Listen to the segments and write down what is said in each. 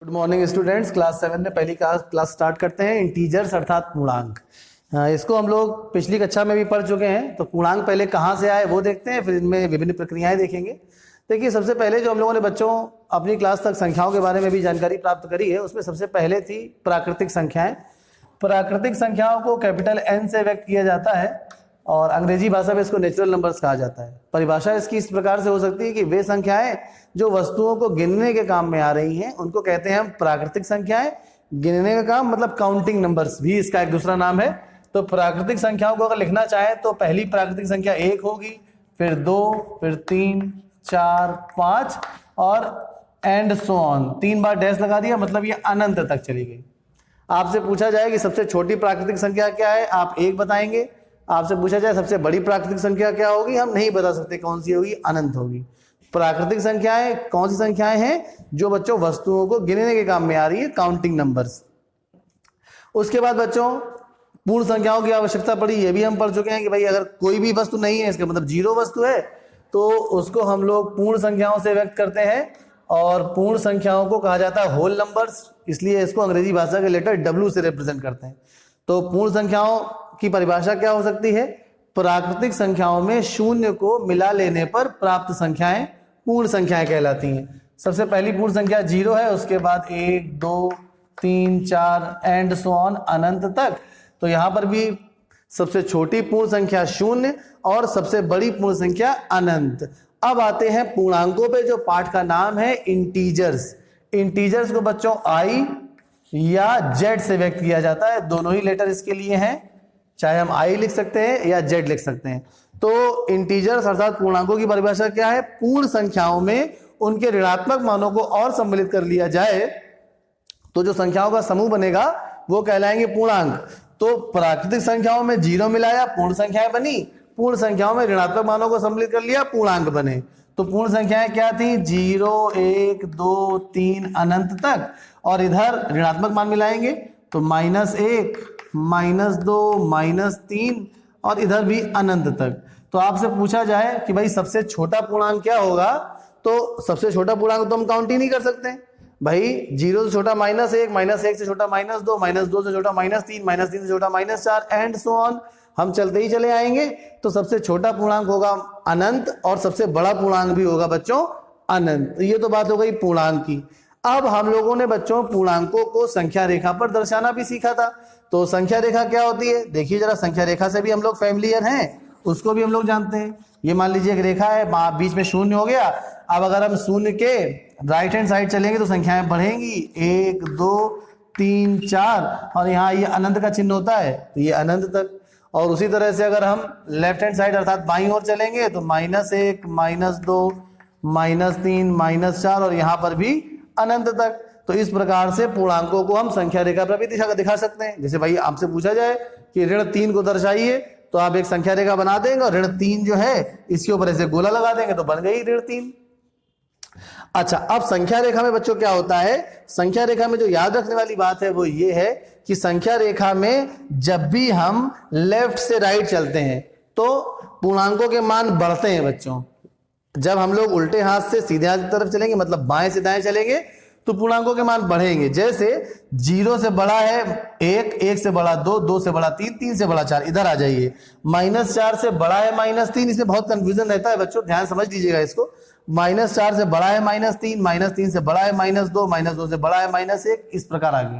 Good morning students. Class 7 में पहली class start करते हैं। इंटीजर्स अर्थात पूर्णांक। इसको हम लोग पिछली कक्षा में भी पढ़ चुके हैं। तो पूर्णांक पहले कहाँ से आए वो देखते हैं, फिर इनमें विभिन्न प्रक्रियाएं देखेंगे। देखिए, सबसे पहले जो हम लोगों ने बच्चों अपनी क्लास तक संख्याओं के बारे में भी जानकारी प्राप्त करी है, उसमें सबसे पहले थी प्राकृतिक संख्याएं। प्राकृतिक संख्याओं को कैपिटल N से व्यक्त किया जाता है और अंग्रेजी भाषा में इसको नेचुरल नंबर्स कहा जाता है। परिभाषा इसकी इस प्रकार से हो सकती है कि वे संख्याएं जो वस्तुओं को गिनने के काम में आ रही हैं उनको कहते हैं हम प्राकृतिक संख्याएं। गिनने का काम मतलब काउंटिंग नंबर्स भी इसका एक दूसरा नाम है। तो प्राकृतिक संख्याओं को अगर लिखना चाहे तो पहली प्राकृतिक संख्या 1 होगी, फिर 2, फिर 3, 4, 5 और and so on. 3 bar dash लगा दिया, मतलब ये अनंत तक चली गई। आपसे पूछा जाए कि सबसे छोटी प्राकृतिक संख्या क्या है, आप 1 बताएंगे। आपसे पूछा जाए सबसे बड़ी प्राकृतिक संख्या क्या होगी, हम नहीं बता सकते कौन सी होगी, अनंत होगी। प्राकृतिक संख्याएं कौन सी संख्याएं हैं जो बच्चों वस्तुओं को गिनने के काम में आ रही है, काउंटिंग नंबर्स। उसके बाद बच्चों पूर्ण संख्याओं की आवश्यकता पड़ी, ये भी हम पढ़ चुके हैं कि भाई अगर कोई भी वस्तु नहीं है, इसका मतलब 0 वस्तु है, तो उसको हम लोग पूर्ण संख्याओं से व्यक्त करते हैं। और पूर्ण संख्याओं को कहा जाता है होल नंबर्स, इसलिए इसको अंग्रेजी भाषा के लेटर W से रिप्रेजेंट करते हैं। तो पूर्ण संख्याओं की परिभाषा क्या हो सकती है? प्राकृतिक संख्याओं में शून्य को मिला लेने पर प्राप्त संख्याएं पूर्ण संख्याएं कहलाती हैं। सबसे पहली पूर्ण संख्या 0 है, उसके बाद 1, 2, 3, 4 एंड सो ऑन अनंत तक। तो यहां पर भी सबसे छोटी पूर्ण संख्या 0 और सबसे बड़ी पूर्ण संख्या अनंत। अब आते हैं पूर्णांकों पे, जो पाठ का नाम है इंटीजर्स। इंटीजर्स को बच्चों I या Z से व्यक्त किया जाता है, दोनों ही लेटर इसके लिए हैं, चाहे हम I लिख सकते हैं या Z लिख सकते हैं। तो इंटीजर्स अर्थात पूर्णांकों की परिभाषा क्या है? पूर्ण संख्याओं में उनके ऋणात्मक मानों को और सम्मिलित कर लिया जाए तो जो संख्याओं का समूह बनेगा वो कहलाएंगे पूर्णांक। तो प्राकृतिक संख्याओं में 0 मिलाया, पूर्ण संख्याएं बनी। पूर्ण संख्याओं में ऋणात्मक मानों को सम्मिलित कर लिया, पूर्णांक बने। तो पूर्ण संख्याएं क्या थी? 0, 1, 2, 3 अनंत तक। और इधर ऋणात्मक मान मिलाएंगे तो -1, -2, -3 और इधर भी अनंत तक। तो आपसे पूछा जाए कि भाई सबसे छोटा पूर्णांक क्या होगा, तो सबसे छोटा पूर्णांक तो हम काउंट ही नहीं कर सकते भाई। 0 से छोटा -1, -1 से छोटा -2, -2 से छोटा -3, -3 से छोटा -4 एंड सो ऑन। हम चलते ही चले आएंगे। तो सबसे छोटा पूर्णांक होगा अनंत और सबसे बड़ा पूर्णांक भी होगा बच्चों अनंत। ये तो बात हो गई पूर्णांक की। अब हम लोगों ने बच्चों पूर्णांकों को संख्या रेखा पर दर्शाना भी सीखा था। तो संख्या रेखा क्या होती है? देखिए जरा, संख्या रेखा से भी हम लोग फैमिलियर हैं, उसको भी हम लोग जानते हैं। ये मान लीजिए एक रेखा है, बीच में 0 हो गया। अब अगर हम 0 के राइट हैंड साइड चलेंगे तो संख्याएं बढ़ेंगी, 1, 2, 3, 4 और यहाँ ये अनंत का चिन्ह होता है, तो ये अनंत तक। और उसी तरह से अगर हम लेफ्ट हैंड साइड अर्थात बाईं ओर चलेंगे तो -1, -2, -3, -4 और यहाँ पर भी अनंत तक। तो इस प्रकार से पूर्णांकों को हम संख्या रेखा पर भी दिखा सकते हैं। जैसे भाई आपसे पूछा जाए कि ऋण 3 को दर्शाइए, तो आप एक संख्या रेखा बना देंगे और ऋण 3 जो है इसके ऊपर ऐसे गोला लगा देंगे तो बन गई ऋण 3। अच्छा, अब संख्या रेखा में बच्चों क्या होता है? संख्या रेखा में जो याद रखने वाली बात है वो ये है कि संख्या रेखा में जब भी हम लेफ्ट से राइट चलते हैं तो पूर्णांकों के मान बढ़ते हैं बच्चों। जब हम लोग उल्टे हाथ से सीधे हाथ की तरफ चलेंगे, मतलब बाएं से दाएं चलेंगे, तो पूर्णांकों के मान बढ़ेंगे। जैसे 0 से बड़ा है 1, 1 से बड़ा 2, 2 से बड़ा 3, 3 से बड़ा 4। इधर आ जाइए, -4 से बड़ा है -3। इसमें बहुत कंफ्यूजन रहता है बच्चों, ध्यान समझ लीजिएगा इसको। -4 से बड़ा है -3, -3 से बड़ा है -2, -2 से बड़ा है -1, इस प्रकार आगे।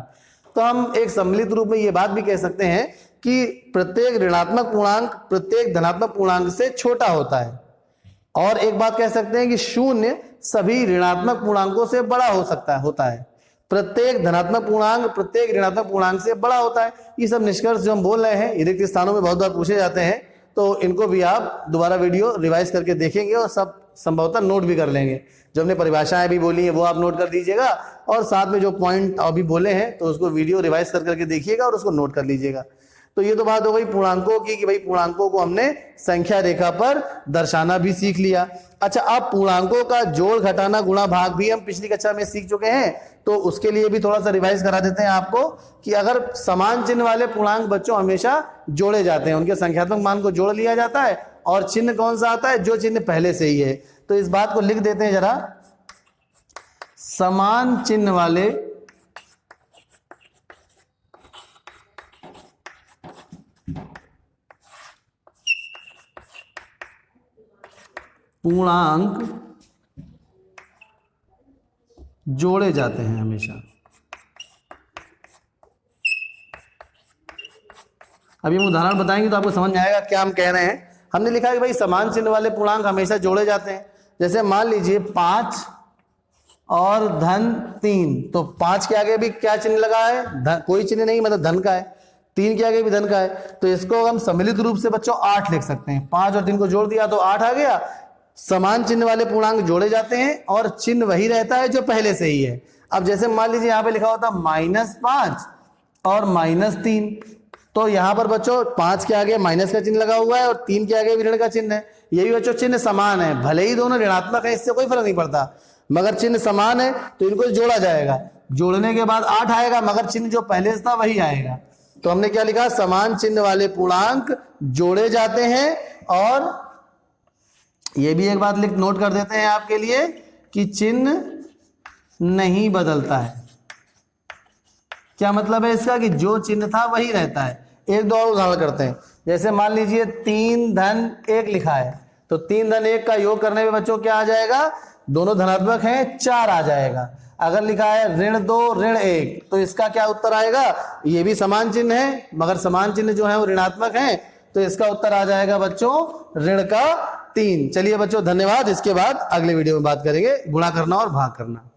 तो हम एक सम्मिलित रूप में ये बात भी कह सकते हैं कि प्रत्येक ऋणात्मक पूर्णांक प्रत्येक धनात्मक पूर्णांक से छोटा होता है। और एक बात कह सकते हैं कि 0 सभी ऋणात्मक पूर्णांकों से बड़ा होता है। प्रत्येक धनात्मक पूर्णांक प्रत्येक ऋणात्मक पूर्णांक से बड़ा होता है। ये सब निष्कर्ष जो हम बोल रहे हैं ये रिक्त स्थानों में बहुत बार पूछे जाते हैं, तो इनको भी आप दोबारा वीडियो रिवाइज करके देखेंगे और सब संभवतः नोट भी कर लेंगे। जो हमने परिभाषाएं भी बोली हैं वो आप नोट कर लीजिएगा और साथ में जो पॉइंट अभी बोले हैं तो उसको वीडियो रिवाइज करके देखिएगा और उसको नोट कर लीजिएगा। तो ये तो बात हो गई पूर्णांकों की कि भाई पूर्णांकों को हमने संख्या रेखा पर दर्शाना भी सीख लिया। अच्छा, अब पूर्णांकों का जोड़, घटाना, गुणा, भाग भी हम पिछली कक्षा में सीख चुके हैं, तो उसके लिए भी थोड़ा सा रिवाइज करा देते हैं आपको कि अगर समान चिन्ह वाले पूर्णांक बच्चों हमेशा जोड़े जाते हैं, उनके संख्यात्मक मान को जोड़ लिया जाता है और चिन्ह कौन सा आता है? जो चिन्ह पहले से ही है। तो इस बात को लिख देते हैं जरा। समान चिन्ह वाले पूर्णांक जोड़े जाते हैं हमेशा। अभी हम उदाहरण बताएंगे तो आपको समझ में आएगा क्या हम कह रहे हैं। हमने लिखा है कि भाई समान चिन्ह वाले पूर्णांक हमेशा जोड़े जाते हैं। जैसे मान लीजिए 5 और धन 3, तो 5 के आगे भी क्या चिन्ह लगा है? कोई चिन्ह नहीं, मतलब धन का है। 3 के आगे भी धन का है, तो इसको हम सम्मिलित रूप से बच्चों 8 लिख सकते हैं। 5 और 3 को जोड़ दिया तो 8 आ गया। समान चिन्ह वाले पूर्णांक जोड़े जाते हैं और चिन्ह वही रहता है जो पहले से ही है। अब जैसे मान लीजिए यहाँ पे लिखा होता -5 और -3, तो यहां पर बच्चों 5 के आगे माइनस का चिन्ह लगा हुआ है और 3 के आगे भी ऋण का चिन्ह है। ये भी बच्चों चिन्ह समान है, भले ही दोनों ऋणात्मक है, इससे कोई फर्क नहीं पड़ता, मगर चिन्ह समान है तो इनको जोड़ा जाएगा। जोड़ने के बाद 8 आएगा, मगर चिन्ह जो पहले से था वही आएगा। तो हमने क्या लिखा? समान चिन्ह वाले पूर्णांक जोड़े जाते हैं। और ये भी एक बात नोट कर देते हैं आपके लिए कि चिन्ह नहीं बदलता है। क्या मतलब है इसका? कि जो चिन्ह था वही रहता है। एक दो और उदाहरण करते हैं। जैसे मान लीजिए 3 धन 1 लिखा है, तो 3 धन 1 का योग करने में बच्चों क्या आ जाएगा? दोनों धनात्मक हैं, 4 आ जाएगा। अगर लिखा है ऋण 2 ऋण 1, तो इसका क्या उत्तर आएगा? ये भी समान चिन्ह है, मगर समान चिन्ह जो है वो ऋणात्मक है, तो इसका उत्तर आ जाएगा बच्चों ऋण का 3। चलिए बच्चों धन्यवाद। इसके बाद अगले वीडियो में बात करेंगे गुणा करना और भाग करना।